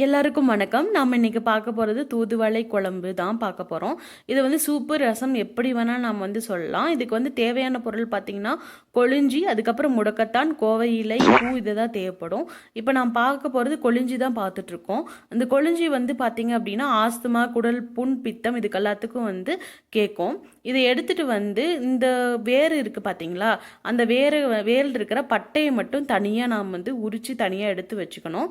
எல்லாருக்கும் வணக்கம். நாம் இன்னைக்கு பார்க்க போகிறது தூதுவளை குழம்பு தான் பார்க்க போகிறோம். இது வந்து சூப்பு ரசம் எப்படி வேணால் நாம் வந்து சொல்லலாம். இதுக்கு வந்து தேவையான பொருள் பார்த்திங்கன்னா கொழிஞ்சி, அதுக்கப்புறம் முடக்கத்தான், கோவை இலை, பூ இது தான் தேவைப்படும். இப்போ நான் பார்க்க போகிறது கொழிஞ்சி தான் பார்த்துட்ருக்கோம். இந்த கொழிஞ்சி வந்து பார்த்திங்க அப்படின்னா ஆஸ்துமா, குடல் புண், பித்தம் இதுக்கு எல்லாத்துக்கும் வந்து கேட்கும். இதை எடுத்துகிட்டு வந்து இந்த வேர் இருக்குது பார்த்தீங்களா, அந்த வேரில் இருக்கிற பட்டையை மட்டும் தனியாக நாம் வந்து உரித்து தனியாக எடுத்து வச்சுக்கணும்.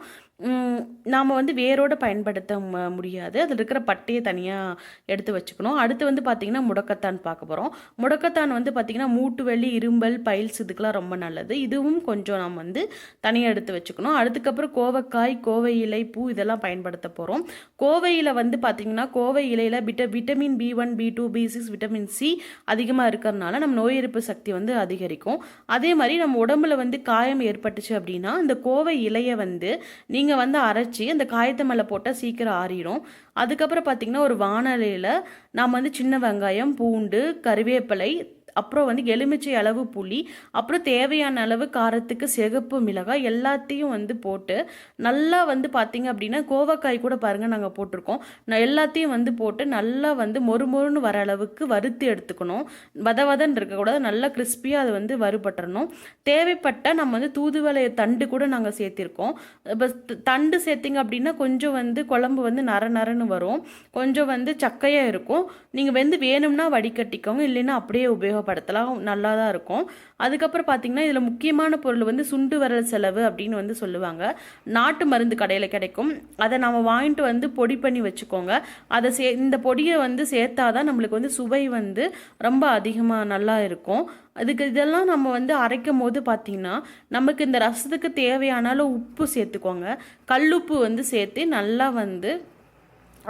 நாம் வந்து வேரோடு பயன்படுத்த முடியாது. அதில் இருக்கிற பட்டையை தனியாக எடுத்து வச்சுக்கணும். அடுத்து வந்து பார்த்திங்கன்னா முடக்கத்தான் பார்க்க போகிறோம். முடக்கத்தான் வந்து பார்த்திங்கன்னா மூட்டு வலி, இரும்பல், பைல்ஸ் இதுக்கெலாம் ரொம்ப நல்லது. இதுவும் கொஞ்சம் நாம் வந்து தனியாக எடுத்து வச்சுக்கணும். அதுக்கப்புறம் கோவக்காய், கோவை இலை, பூ இதெல்லாம் பயன்படுத்த போகிறோம். கோவையில் வந்து பார்த்திங்கன்னா கோவை இலையில் vitamin B1, B2, B6, vitamin C அதிகமாக இருக்கிறதுனால நம்ம நோய் எதிர்ப்பு சக்தி வந்து அதிகரிக்கும். அதே மாதிரி நம்ம உடம்புல வந்து காயம் ஏற்பட்டுச்சு அப்படின்னா இந்த கோவை இலையை வந்து நீங்கள் வந்து அரைச்சி அந்த காயத்தை மேலே போட்டால் சீக்கிரம் ஆறிடும். அதுக்கப்புறம் பார்த்திங்கன்னா ஒரு வாணலியில் நாம் வந்து சின்ன வெங்காயம், பூண்டு, கறிவேப்பிலை, அப்புறம் வந்து எலுமிச்சை அளவு புளி, அப்புறம் தேவையான அளவு காரத்துக்கு சிகப்பு மிளகாய் எல்லாத்தையும் வந்து போட்டு நல்லா வந்து பார்த்திங்க அப்படின்னா கோவக்காய் கூட பாருங்கள் நாங்கள் போட்டிருக்கோம். நான் எல்லாத்தையும் வந்து போட்டு நல்லா வந்து மொறுமொறுன்னு வர அளவுக்கு வறுத்து எடுத்துக்கணும். வதன்னு இருக்கக்கூடாது, நல்லா கிறிஸ்பியாக அது வந்து வறுபட்டுறணும். தேவைப்பட்டால் நம்ம வந்து தூதுவளை தண்டு கூட நாங்கள் சேர்த்திருக்கோம். இப்போ தண்டு சேர்த்திங்க அப்படின்னா கொஞ்சம் வந்து குழம்பு வந்து நரன்னு வரும், கொஞ்சம் வந்து சக்கையாக இருக்கும். நீங்கள் வந்து வேணும்னா வடிகட்டிக்கோங்க, இல்லைன்னா அப்படியே உபயோகப்படுத்தலாம், நல்லா தான் இருக்கும். அதுக்கப்புறம் பார்த்தீங்கன்னா இதில் முக்கியமான பொருள் வந்து சுண்டு வரல் செலவு அப்படின்னு வந்து சொல்லுவாங்க. நாட்டு மருந்து கடையில் கிடைக்கும். அதை நம்ம வாங்கிட்டு வந்து பொடி பண்ணி வச்சுக்கோங்க. அதை இந்த பொடியை வந்து சேர்த்தாதான் நம்மளுக்கு வந்து சுவை வந்து ரொம்ப அதிகமாக நல்லா இருக்கும். அதுக்கு இதெல்லாம் நம்ம வந்து அரைக்கும் போது பார்த்திங்கன்னா நமக்கு இந்த ரசத்துக்கு தேவையான உப்பு சேர்த்துக்கோங்க. கல்லுப்பு வந்து சேர்த்து நல்லா வந்து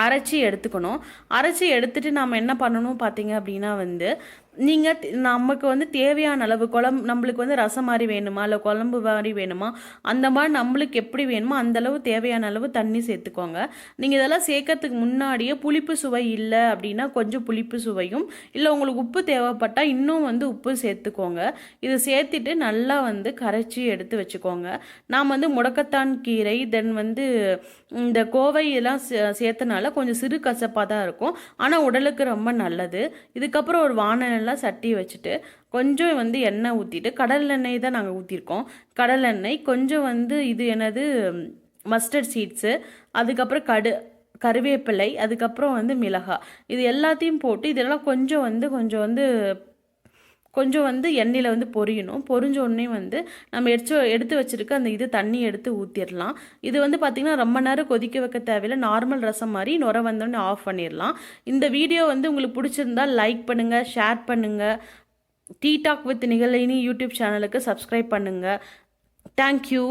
அரைச்சி எடுத்துக்கணும். அரைச்சி எடுத்துகிட்டு நாம் என்ன பண்ணணும் பார்த்தீங்க அப்படின்னா வந்து நீங்கள் நமக்கு வந்து தேவையான அளவு நம்மளுக்கு வந்து ரசம் மாதிரி வேணுமா இல்லை குழம்பு மாதிரி வேணுமா, அந்த மாதிரி நம்மளுக்கு எப்படி வேணுமோ அந்தளவு தேவையான அளவு தண்ணி சேர்த்துக்கோங்க. நீங்கள் இதெல்லாம் சேர்க்கறதுக்கு முன்னாடியே புளிப்பு சுவை இல்லை அப்படின்னா கொஞ்சம் புளிப்பு சுவையும், இல்லை உங்களுக்கு உப்பு தேவைப்பட்டால் இன்னும் வந்து உப்பு சேர்த்துக்கோங்க. இது சேர்த்துட்டு நல்லா வந்து கரைச்சி எடுத்து வச்சுக்கோங்க. நாம் வந்து முடக்கத்தான் கீரை, தென் வந்து இந்த கோவையெல்லாம் சேர்த்தனால கொஞ்சம் சிறு கசப்பாக தான் இருக்கும், ஆனால் உடலுக்கு ரொம்ப நல்லது. இதுக்கப்புறம் ஒரு வானல் சட்டி வச்சுட்டு கொஞ்சம் வந்து எண்ணெய் ஊற்றிட்டு, கடலெண்ணெய் தான் நாங்கள் ஊற்றிருக்கோம். கடலெண்ணெய் கொஞ்சம் வந்து இது என்னது மஸ்டர்ட் சீட்ஸு, அதுக்கப்புறம் கருவேப்பிலை, அதுக்கப்புறம் வந்து மிளகாய், இது எல்லாத்தையும் போட்டு இதெல்லாம் கொஞ்சம் வந்து எண்ணெயில் வந்து பொரியணும். பொரிஞ்ச உடனே வந்து நம்ம எடுத்து வச்சுருக்க அந்த தண்ணி எடுத்து ஊற்றிடலாம். இது வந்து பார்த்திங்கன்னா ரொம்ப நேரம் கொதிக்க வைக்க தேவையில்லை, நார்மல் ரசம் மாதிரி நுர வந்தோடனே ஆஃப் பண்ணிடலாம். இந்த வீடியோ வந்து உங்களுக்கு பிடிச்சிருந்தால் லைக் பண்ணுங்கள், ஷேர் பண்ணுங்கள். டீ டாக் வித் நிகழினி யூடியூப் சேனலுக்கு சப்ஸ்கிரைப் பண்ணுங்கள். தேங்க்யூ.